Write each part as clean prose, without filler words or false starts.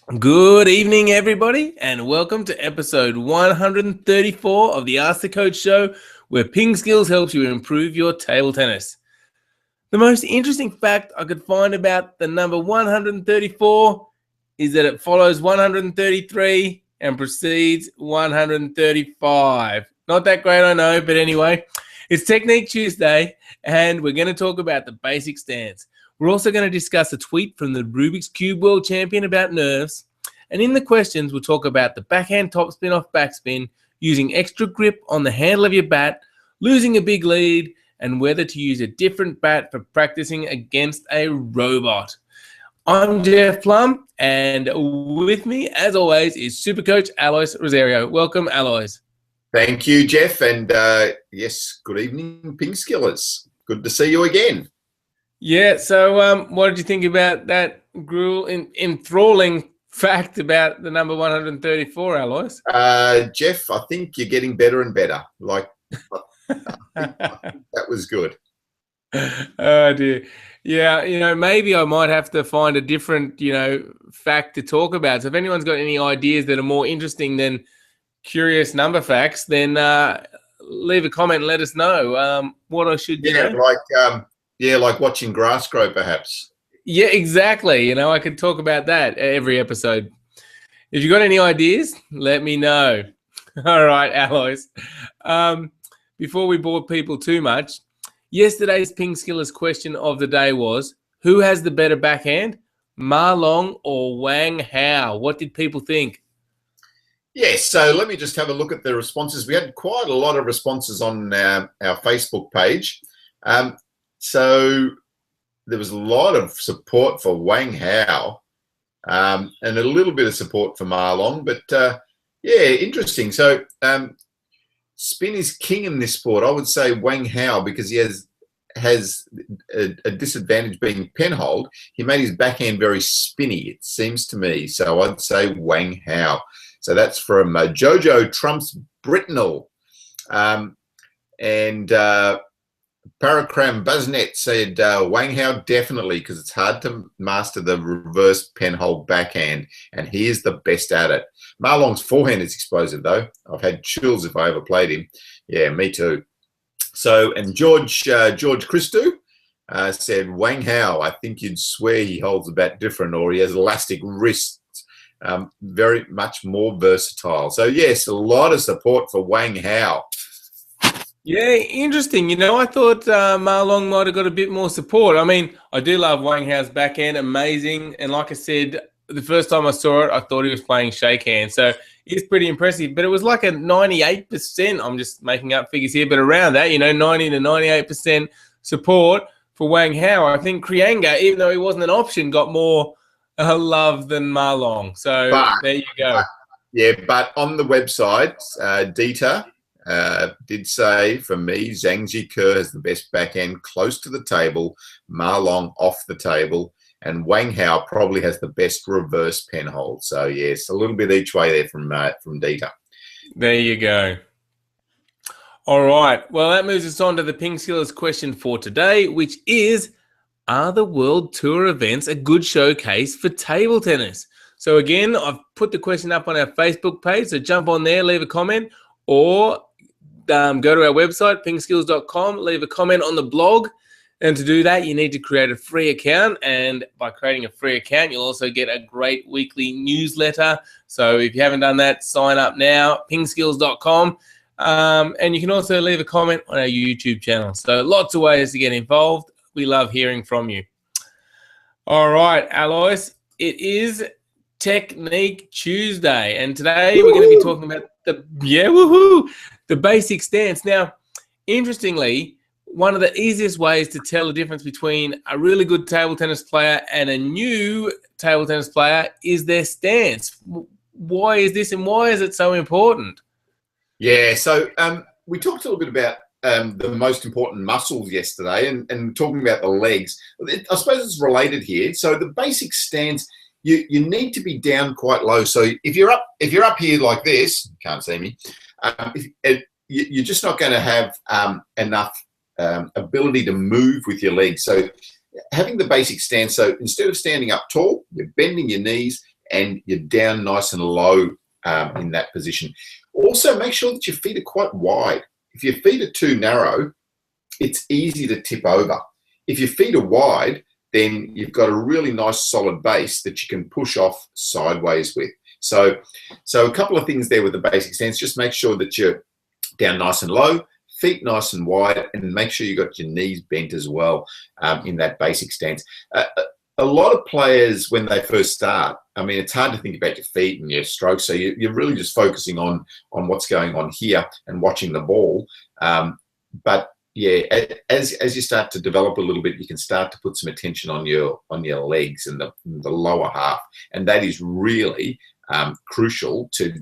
Good evening, everybody, and welcome to episode 134 of the Ask the Coach show, where PingSkills helps you improve your table tennis. The most interesting fact I could find about the number 134 is that it follows 133 and precedes 135. Not that great, I know, but anyway, it's Technique Tuesday, and we're going to talk about the basic stance. We're also going to discuss a tweet from the Rubik's Cube World Champion about nerves. And in the questions, we'll talk about the backhand topspin off backspin, using extra grip on the handle of your bat, losing a big lead, and whether to use a different bat for practicing against a robot. I'm Jeff Plum, and with me, as always, is Super Coach Alois Rosario. Welcome, Alois. Thank you, Jeff, and yes, good evening, PingSkillers. Good to see you again. Yeah, so what did you think about that enthralling fact about the number 134, Alois? Jeff, I think you're getting better and better. I think that was good. Oh, dear. Yeah, maybe I might have to find a different, fact to talk about. So if anyone's got any ideas that are more interesting than curious number facts, then leave a comment and let us know what I should, like watching grass grow, perhaps. Yeah, exactly. I could talk about that every episode. If you got any ideas, let me know. All right, Alois. Before we bore people too much, yesterday's PingSkillers question of the day was, who has the better backhand, Ma Long or Wang Hao? What did people think? Yes, so let me just have a look at the responses. We had quite a lot of responses on our Facebook page. So there was a lot of support for Wang Hao and a little bit of support for Ma Long. But, yeah, interesting. So spin is king in this sport. I would say Wang Hao, because he has a disadvantage being penhold. He made his backhand very spinny, it seems to me. So I'd say Wang Hao. So that's from Jojo Trump's Britnell. And Paracram Buznet said Wang Hao definitely, because it's hard to master the reverse penhold backhand, and he is the best at it. Ma Long's forehand is explosive, though. I've had chills if I ever played him. Yeah, me too. So, and George Christou said Wang Hao. I think you'd swear he holds the bat different, or he has elastic wrists. Very much more versatile. So, yes, a lot of support for Wang Hao. Yeah, interesting. I thought Ma Long might have got a bit more support. I mean, I do love Wang Hao's backhand, amazing. And like I said, the first time I saw it, I thought he was playing shakehand. So it's pretty impressive. But it was like a 98%. I'm just making up figures here, but around that, 90 to 98% support for Wang Hao. I think Krianga, even though he wasn't an option, got more love than Ma Long. So there you go. But on the website, Dieter did say, for me, Zhang Jike has the best backhand close to the table, Ma Long off the table, and Wang Hao probably has the best reverse penhold. So, yes, a little bit each way there from Dieter. There you go. All right. Well, that moves us on to the PingSkillers question for today, which is, are the World Tour events a good showcase for table tennis? So, again, I've put the question up on our Facebook page, so jump on there, leave a comment, or go to our website, pingskills.com, leave a comment on the blog. And to do that, you need to create a free account. And by creating a free account, you'll also get a great weekly newsletter. So if you haven't done that, sign up now, pingskills.com. And you can also leave a comment on our YouTube channel. So lots of ways to get involved. We love hearing from you. All right, Alois, it is Technique Tuesday. And today we're going to be talking about the basic stance. Now, interestingly, one of the easiest ways to tell the difference between a really good table tennis player and a new table tennis player is their stance. Why is this, and why is it so important? Yeah, so we talked a little bit about the most important muscles yesterday and talking about the legs. I suppose it's related here. So the basic stance, you need to be down quite low. So if you're up here like this, you can't see me, you're just not going to have enough ability to move with your legs. So having the basic stance, so instead of standing up tall, you're bending your knees and you're down nice and low in that position. Also, make sure that your feet are quite wide. If your feet are too narrow, it's easy to tip over. If your feet are wide, then you've got a really nice solid base that you can push off sideways with. So a couple of things there with the basic stance. Just make sure that you're down nice and low, feet nice and wide, and make sure you got your knees bent as well in that basic stance. A lot of players, when they first start, I mean, it's hard to think about your feet and your strokes. So you're really just focusing on what's going on here and watching the ball. But yeah, as you start to develop a little bit, you can start to put some attention on your legs and the lower half, and that is really crucial to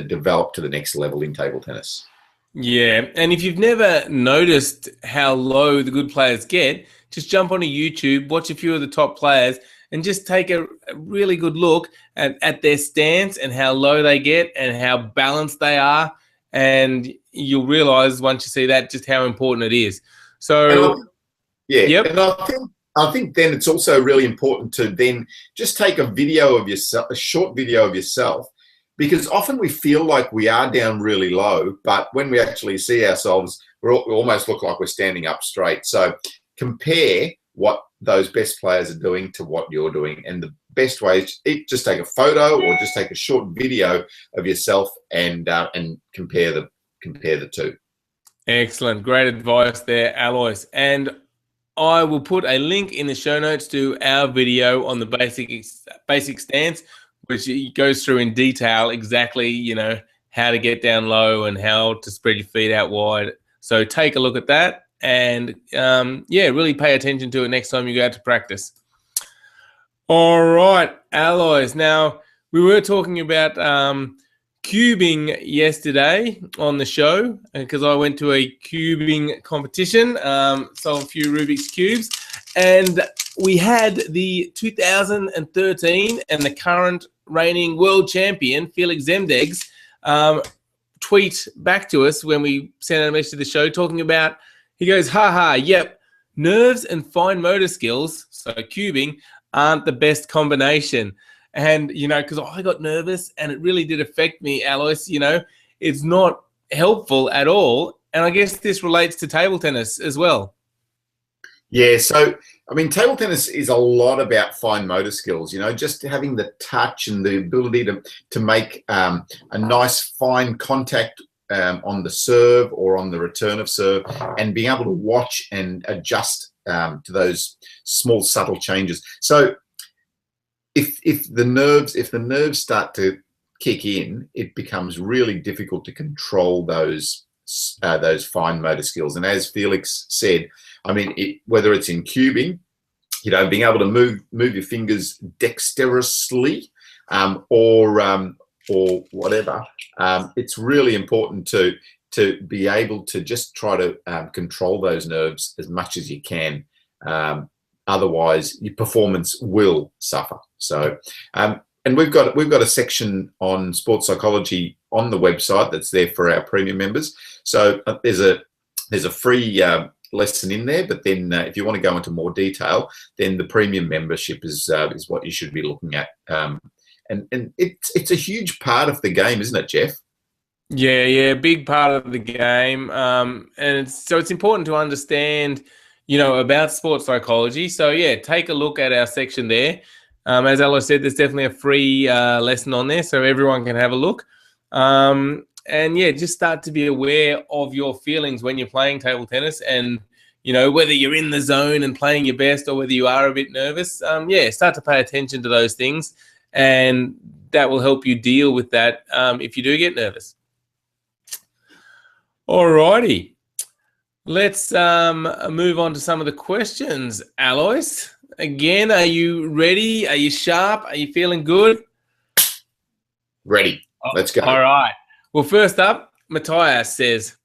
develop to the next level in table tennis. Yeah, and if you've never noticed how low the good players get, just jump onto YouTube, watch a few of the top players, and just take a really good look at their stance and how low they get and how balanced they are. And you'll realize once you see that just how important it is. So, yep. And I think then it's also really important to then just take a video of yourself, a short video of yourself, because often we feel like we are down really low, but when we actually see ourselves, we almost look like we're standing up straight. So compare what those best players are doing to what you're doing, and the best way is just take a photo or just take a short video of yourself and compare the two. Excellent, great advice there, Alois. And I will put a link in the show notes to our video on the basic stance, which goes through in detail exactly, how to get down low and how to spread your feet out wide. So take a look at that and, really pay attention to it next time you go out to practice. All right, Alois. Now, we were talking about cubing yesterday on the show because I went to a cubing competition, sold a few Rubik's Cubes, and we had the 2013 and the current reigning world champion, Felix Zemdegs, tweet back to us when we sent out a message to the show talking about, he goes, yep, nerves and fine motor skills, so cubing, aren't the best combination. And, because I got nervous and it really did affect me, Alois, it's not helpful at all. And I guess this relates to table tennis as well. Yeah, so, I mean, table tennis is a lot about fine motor skills, just having the touch and the ability to make a nice fine contact on the serve or on the return of serve, and being able to watch and adjust to those small subtle changes. So if the nerves start to kick in, it becomes really difficult to control those fine motor skills. And as Felix said, I mean, whether it's in cubing, being able to move your fingers dexterously, or whatever, it's really important to be able to just try to control those nerves as much as you can. Otherwise, your performance will suffer. So, and we've got a section on sports psychology on the website that's there for our premium members. So there's a free lesson in there, but then if you want to go into more detail, then the premium membership is what you should be looking at. And it's a huge part of the game, isn't it, Jeff? Yeah, big part of the game. And it's important to understand, about sports psychology. So yeah, take a look at our section there. As Ella said, there's definitely a free lesson on there, so everyone can have a look. And yeah, just start to be aware of your feelings when you're playing table tennis, and whether you're in the zone and playing your best or whether you are a bit nervous. Start to pay attention to those things, and that will help you deal with that if you do get nervous. Alrighty, let's move on to some of the questions. Alois, again, are you ready? Are you sharp? Are you feeling good? Ready. Let's go. All right. Well, first up, Matthias says,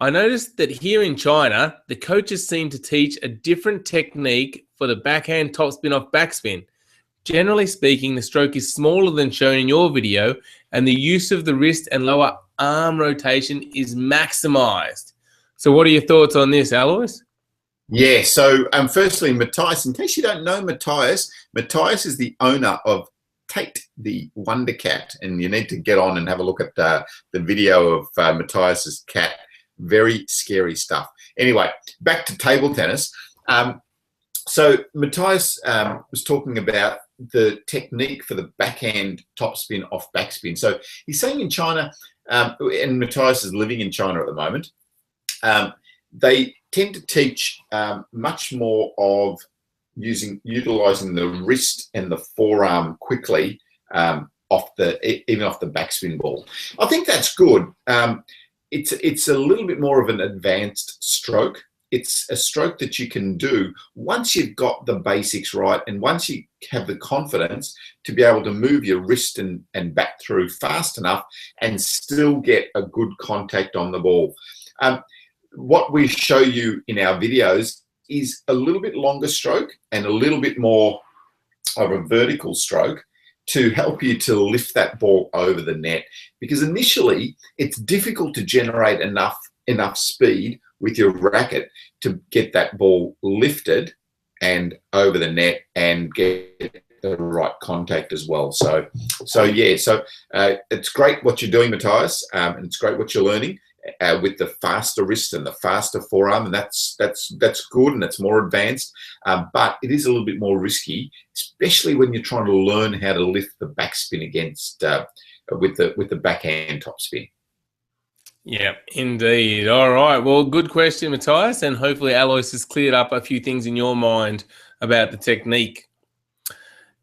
I noticed that here in China, the coaches seem to teach a different technique for the backhand topspin off backspin. Generally speaking, the stroke is smaller than shown in your video, and the use of the wrist and lower arm rotation is maximized. So what are your thoughts on this, Alois? Yeah, so firstly, Matthias, in case you don't know Matthias is the owner of Tate the Wonder Cat, and you need to get on and have a look at the video of Matthias's cat. Very scary stuff. Anyway, back to table tennis. So Matthias was talking about the technique for the backhand topspin off backspin. So he's saying in China, and Matthias is living in China at the moment, they tend to teach much more of utilizing the wrist and the forearm quickly even off the backspin ball. I think that's good. It's a little bit more of an advanced stroke. It's a stroke that you can do once you've got the basics right, and once you have the confidence to be able to move your wrist and back through fast enough and still get a good contact on the ball. What we show you in our videos is a little bit longer stroke and a little bit more of a vertical stroke to help you to lift that ball over the net, because initially it's difficult to generate enough speed with your racket to get that ball lifted and over the net and get the right contact as well. So it's great what you're doing, Matthias, and it's great what you're learning with the faster wrist and the faster forearm, and that's good and it's more advanced, but it is a little bit more risky, especially when you're trying to learn how to lift the backspin against with the backhand topspin. Yeah, indeed. All right. Well, good question, Matthias, and hopefully Alois has cleared up a few things in your mind about the technique.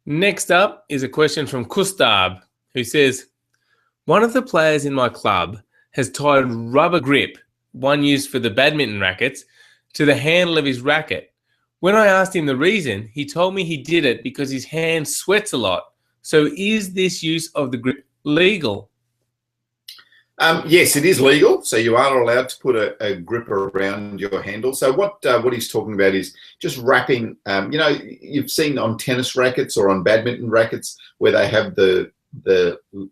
Next up is a question from Kustab, who says, one of the players in my club has tied rubber grip, one used for the badminton rackets, to the handle of his racket. When I asked him the reason, he told me he did it because his hand sweats a lot. So is this use of the grip legal? Yes, it is legal. So you are allowed to put a grip around your handle. So what he's talking about is just wrapping. You've seen on tennis rackets or on badminton rackets where they have the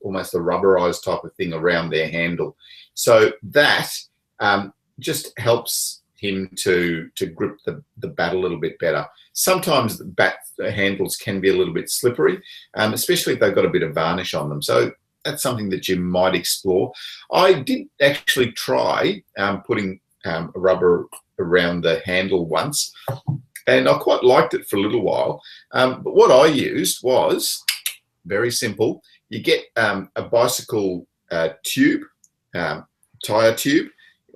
almost the rubberized type of thing around their handle. So that just helps him to grip the bat a little bit better. Sometimes the bat handles can be a little bit slippery, especially if they've got a bit of varnish on them. So that's something that you might explore. I did actually try putting a rubber around the handle once, and I quite liked it for a little while. But what I used was very simple. You get a bicycle tube, tire tube,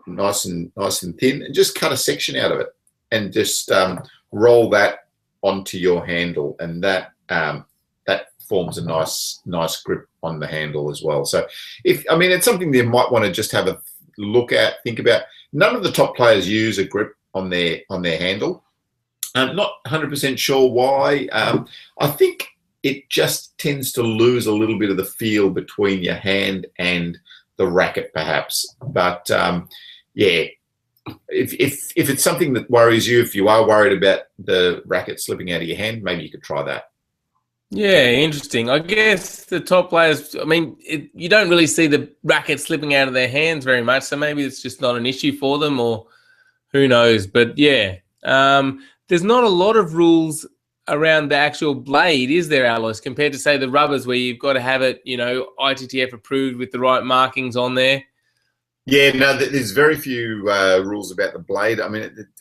nice and thin, and just cut a section out of it, and just roll that onto your handle, and that forms a nice grip on the handle as well. So it's something that you might want to just have a look at, think about. None of the top players use a grip on their handle. I'm not 100% sure why. I think it just tends to lose a little bit of the feel between your hand and the racket, perhaps. But yeah, if it's something that worries you, if you are worried about the racket slipping out of your hand, maybe you could try that. Yeah, interesting. I guess the top players, you don't really see the racket slipping out of their hands very much, so maybe it's just not an issue for them, or who knows. But yeah, there's not a lot of rules around the actual blade, is there, Alois, compared to, say, the rubbers where you've got to have it, ITTF approved with the right markings on there? Yeah, no, there's very few rules about the blade.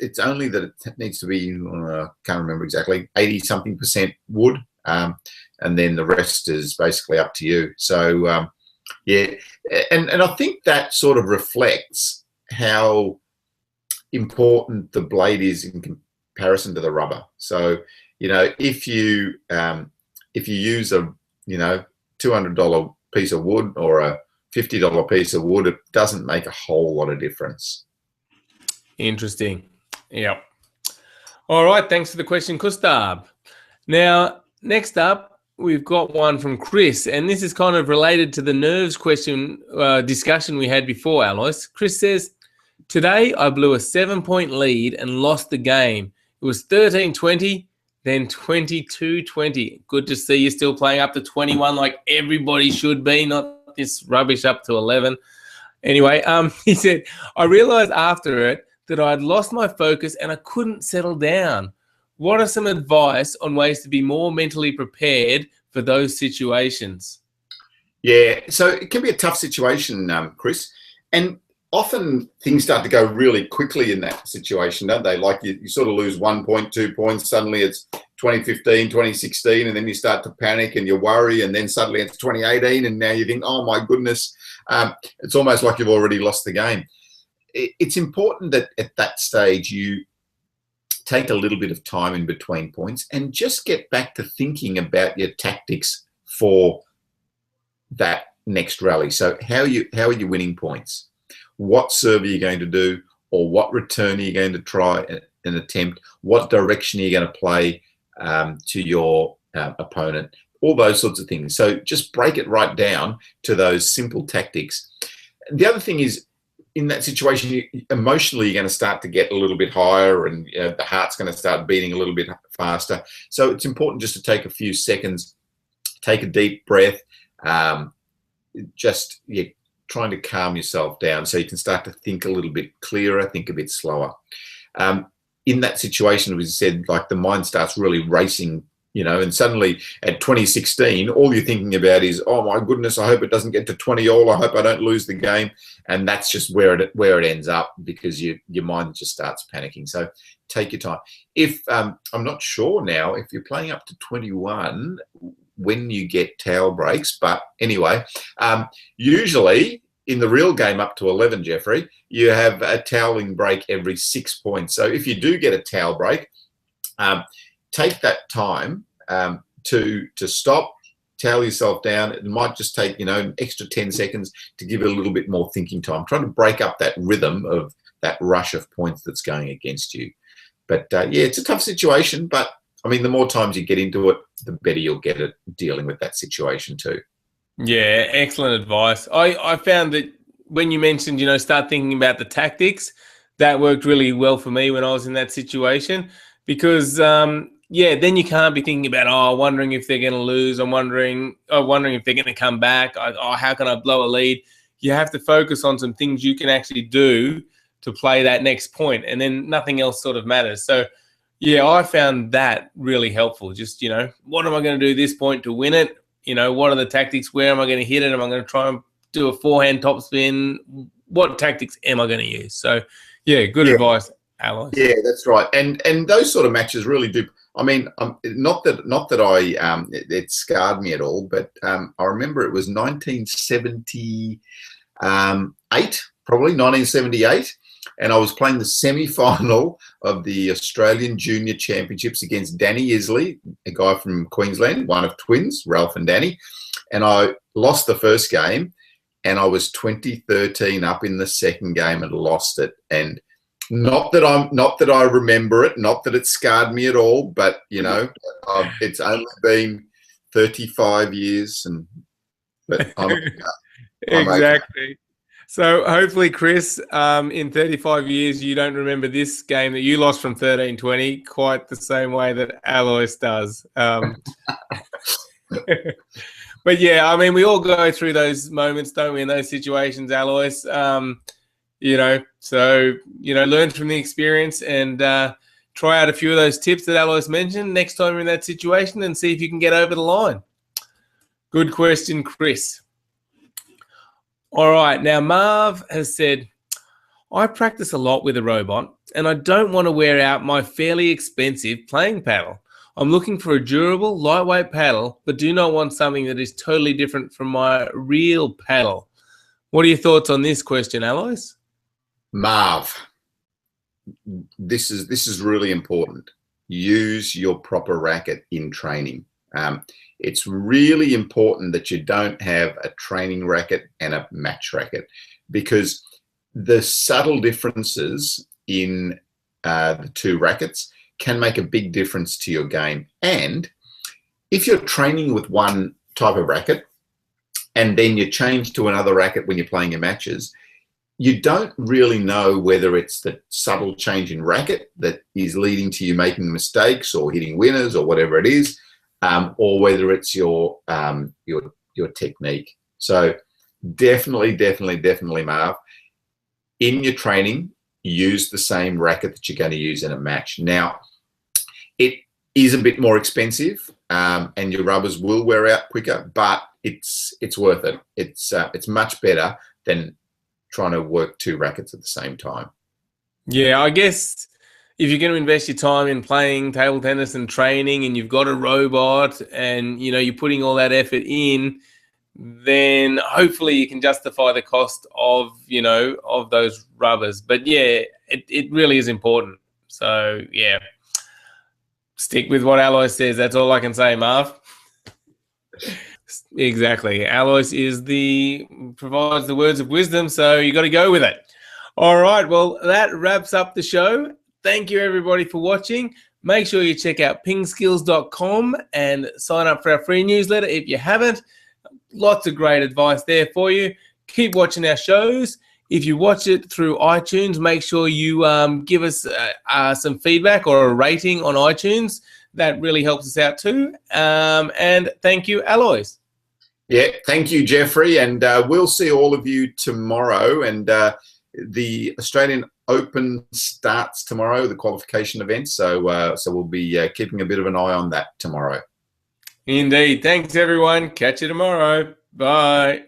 It's only that it needs to be, I can't remember exactly, 80-something% wood. And then the rest is basically up to you. So, yeah, and I think that sort of reflects how important the blade is in comparison to the rubber. So, if you use a $200 piece of wood or a $50 piece of wood, it doesn't make a whole lot of difference. Interesting. Yeah. All right. Thanks for the question, Kustab. Now, next up, we've got one from Chris, and this is kind of related to the nerves question discussion we had before, Alois. Chris says, today I blew a 7-point lead and lost the game. It was 13-20, then 22-20. Good to see you still playing up to 21 like everybody should be, not this rubbish up to 11. Anyway, he said, I realized after it that I had lost my focus and I couldn't settle down. What are some advice on ways to be more mentally prepared for those situations? Yeah, so it can be a tough situation, Chris, and often things start to go really quickly in that situation, don't they? Like you sort of lose 1 point, 2 points, suddenly it's 2015, 2016, and then you start to panic and you worry, and then suddenly it's 2018, and now you think, oh my goodness, it's almost like you've already lost the game. It's important that at that stage you take a little bit of time in between points and just get back to thinking about your tactics for that next rally. So how are you winning points? What serve are you going to do, or what return are you going to try and attempt? What direction are you going to play to your opponent? All those sorts of things. So just break it right down to those simple tactics. The other thing is, in that situation, emotionally, you're going to start to get a little bit higher, and the heart's going to start beating a little bit faster. So it's important just to take a few seconds, take a deep breath, just trying to calm yourself down so you can start to think a little bit clearer, think a bit slower. In that situation, as we said, like the mind starts really racing, and suddenly at 2016, all you're thinking about is, oh my goodness, I hope it doesn't get to 20-all. I hope I don't lose the game. And that's just where it ends up, because your mind just starts panicking. So take your time. If I'm not sure now if you're playing up to 21 when you get towel breaks, but anyway, usually in the real game up to 11, Jeffrey, you have a toweling break every 6 points. So if you do get a towel break, take that time to stop, towel yourself down. It might just take an extra 10 seconds to give it a little bit more thinking time, trying to break up that rhythm of that rush of points that's going against you. But yeah, it's a tough situation, but I mean, the more times you get into it, the better you'll get at dealing with that situation too. Yeah, excellent advice. I found that when you mentioned, start thinking about the tactics, that worked really well for me when I was in that situation, because then you can't be thinking about, wondering if they're going to lose. I'm wondering if they're going to come back. How can I blow a lead? You have to focus on some things you can actually do to play that next point, and then nothing else sort of matters. So yeah, I found that really helpful. Just, what am I going to do this point to win it? What are the tactics? Where am I going to hit it? Am I going to try and do a forehand topspin? What tactics am I going to use? So, yeah, good advice, Alois. Yeah, that's right. And those sort of matches really do. I mean, not that it scarred me at all, but I remember it was 1978, probably 1978. And I was playing the semi-final of the Australian Junior Championships against Danny Isley, a guy from Queensland, one of twins, Ralph and Danny. And I lost the first game, and I was 20-13 up in the second game and lost it. And not that I remember it, not that it scarred me at all, but it's only been 35 years, but I'm exactly. Okay. So hopefully, Chris, in 35 years, you don't remember this game that you lost from 13-20 quite the same way that Alois does. But yeah, I mean, we all go through those moments, don't we, in those situations, Alois? So, learn from the experience and try out a few of those tips that Alois mentioned next time you're in that situation and see if you can get over the line. Good question, Chris. All right. Now, Marv has said, I practice a lot with a robot and I don't want to wear out my fairly expensive playing paddle. I'm looking for a durable, lightweight paddle, but do not want something that is totally different from my real paddle. What are your thoughts on this question, Alois? Marv, this is really important. Use your proper racket in training. It's really important that you don't have a training racket and a match racket, because the subtle differences in the two rackets can make a big difference to your game. And if you're training with one type of racket and then you change to another racket when you're playing your matches, you don't really know whether it's the subtle change in racket that is leading to you making mistakes or hitting winners or whatever it is, or whether it's your technique. So definitely, Marv, in your training, use the same racket that you're going to use in a match. Now, it is a bit more expensive, and your rubbers will wear out quicker, but it's worth it. It's much better than trying to work 2 rackets at the same time. Yeah, I guess if you're going to invest your time in playing table tennis and training, and you've got a robot, and you're putting all that effort in, then hopefully you can justify the cost of of those rubbers. But yeah, it really is important. So yeah, stick with what Alois says. That's all I can say, Marv. Exactly. Alois provides the words of wisdom, so you got to go with it. All right. Well, that wraps up the show. Thank you, everybody, for watching. Make sure you check out pingskills.com and sign up for our free newsletter if you haven't. Lots of great advice there for you. Keep watching our shows. If you watch it through iTunes, make sure you give us some feedback or a rating on iTunes. That really helps us out too. And thank you, Alois. Yeah, thank you, Jeffrey. And we'll see all of you tomorrow. And the Australian Open starts tomorrow, the qualification event. So we'll be keeping a bit of an eye on that tomorrow. Indeed. Thanks, everyone. Catch you tomorrow. Bye.